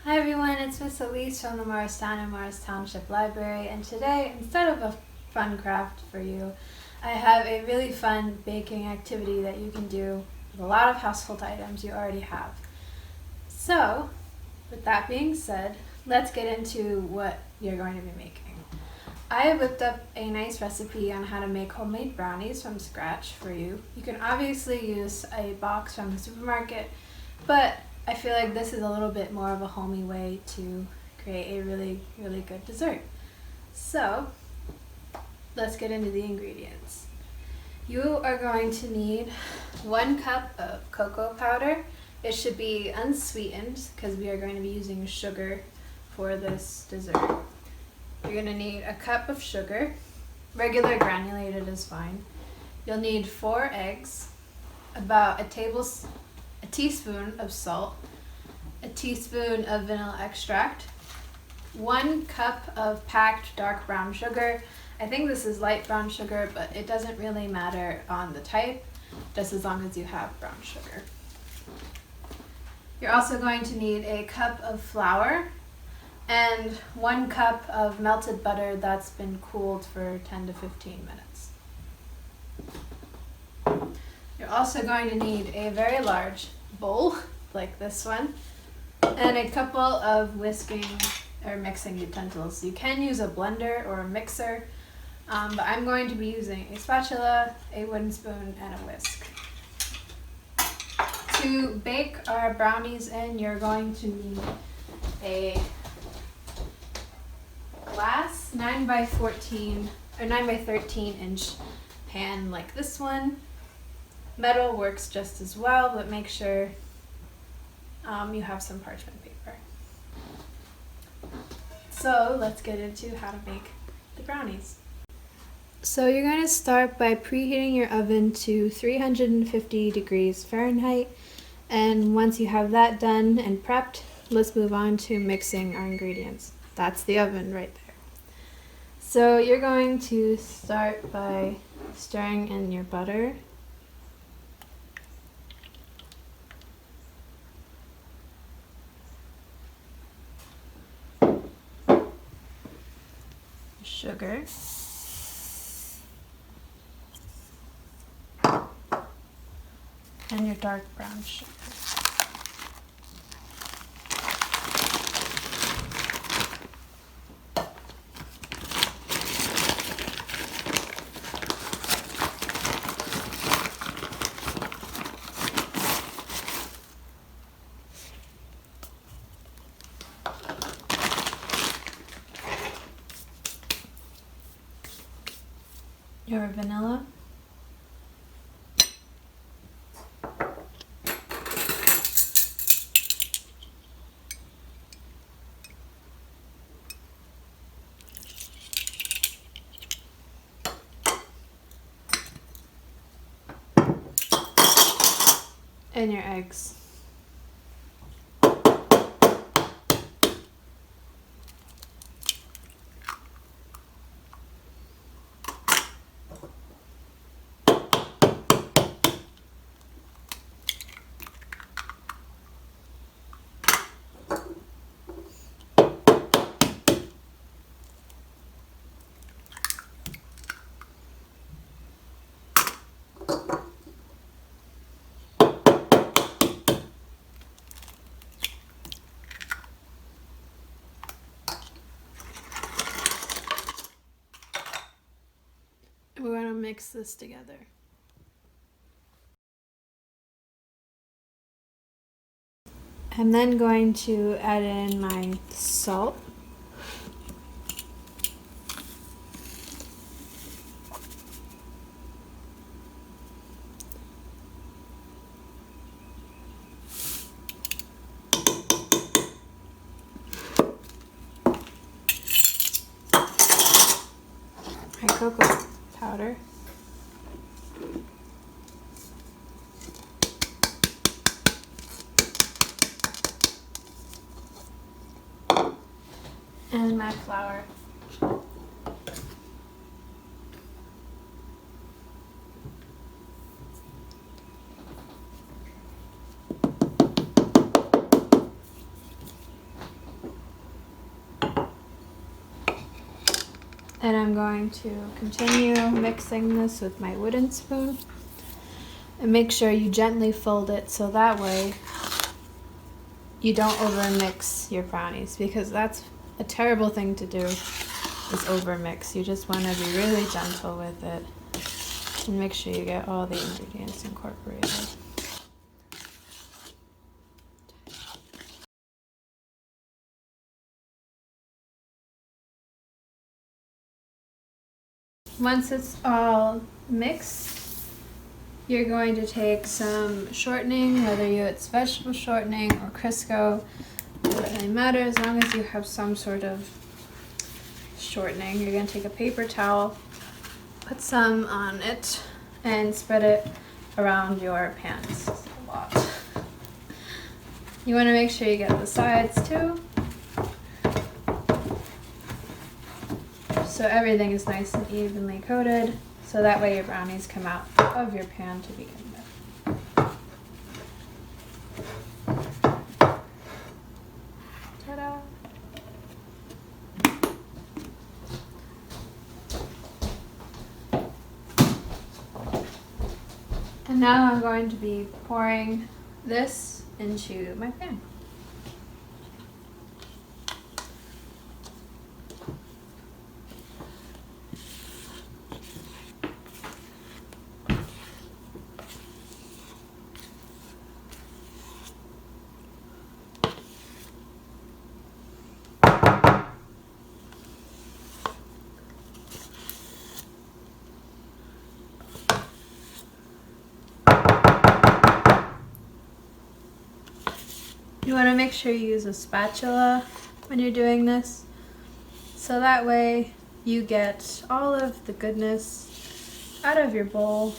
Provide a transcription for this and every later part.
Hi everyone, it's Miss Elise from the Morristown and Township Library, and today, instead of a fun craft for you, I have a really fun baking activity that you can do with a lot of household items you already have. So, with that being said, let's get into what you're going to be making. I have whipped up a nice recipe on how to make homemade brownies from scratch for you. You can obviously use a box from the supermarket, but I feel like this is a little bit more of a homey way to create a really good dessert. So let's get into the ingredients. You are going to need 1 cup of cocoa powder. It should be unsweetened because we are going to be using sugar for this dessert. You're going to need a cup of sugar. Regular granulated is fine. You'll need 4 eggs, about a teaspoon of salt, a teaspoon of vanilla extract, 1 cup of packed dark brown sugar. I think this is light brown sugar, but it doesn't really matter on the type, just as long as you have brown sugar. You're also going to need a cup of flour and 1 cup of melted butter that's been cooled for 10 to 15 minutes. You're also going to need a very large bowl, like this one, and a couple of whisking or mixing utensils. You can use a blender or a mixer, but I'm going to be using a spatula, a wooden spoon, and a whisk. To bake our brownies in, you're going to need a glass 9 by 14 or 9 by 13 inch pan like this one. Metal works just as well, but make sure you have some parchment paper. So let's get into how to make the brownies. So you're going to start by preheating your oven to 350 degrees Fahrenheit, and once you have that done and prepped, let's move on to mixing our ingredients. That's the oven right there. So you're going to start by stirring in your butter. Sugar, and your dark brown sugar. Your vanilla, and your eggs. We're going to mix this together. I'm then going to add in my salt. My cocoa powder. And my flour. And I'm going to continue mixing this with my wooden spoon. And make sure you gently fold it so that way you don't overmix your brownies, because that's a terrible thing to do, is overmix. You just want to be really gentle with it and make sure you get all the ingredients incorporated. Once it's all mixed, you're going to take some shortening, whether it's vegetable shortening or Crisco. It doesn't really matter as long as you have some sort of shortening. You're going to take a paper towel, put some on it, and spread it around your pan. This is a lot. You want to make sure you get the sides too, so everything is nice and evenly coated, so that way your brownies come out of your pan to begin with. Ta-da! And now I'm going to be pouring this into my pan. You want to make sure you use a spatula when you're doing this, so that way you get all of the goodness out of your bowl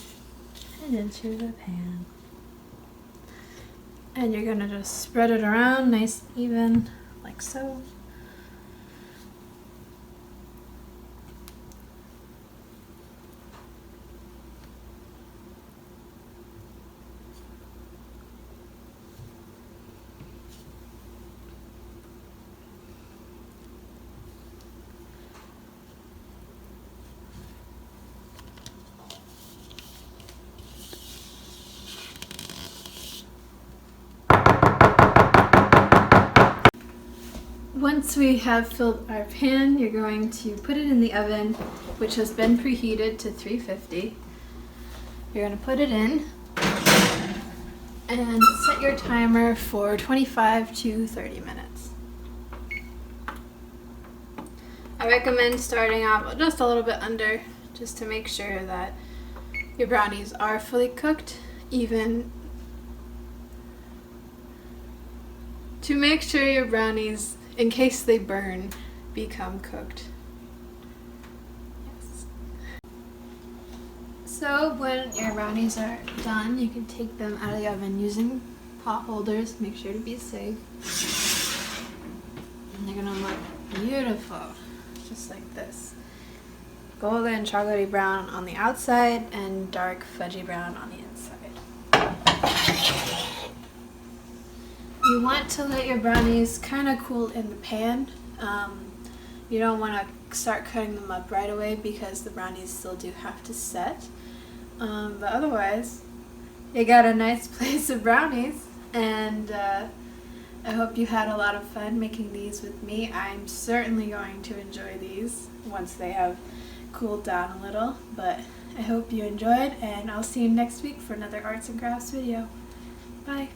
and into the pan. And you're going to just spread it around nice and even, like so. Once we have filled our pan, you're going to put it in the oven, which has been preheated to 350. You're going to put it in and set your timer for 25 to 30 minutes. I recommend starting out just a little bit under, just to make sure that your brownies are fully cooked, even to make sure your brownies, in case they burn, become cooked. Yes. So when your brownies are done, you can take them out of the oven using pot holders. Make sure to be safe. And they're gonna look beautiful, just like this. Golden chocolatey brown on the outside and dark fudgy brown on the inside. You want to let your brownies kind of cool in the pan. You don't want to start cutting them up right away because the brownies still do have to set. But otherwise, you got a nice place of brownies, and I hope you had a lot of fun making these with me. I'm certainly going to enjoy these once they have cooled down a little, but I hope you enjoyed, and I'll see you next week for another arts and crafts video. Bye!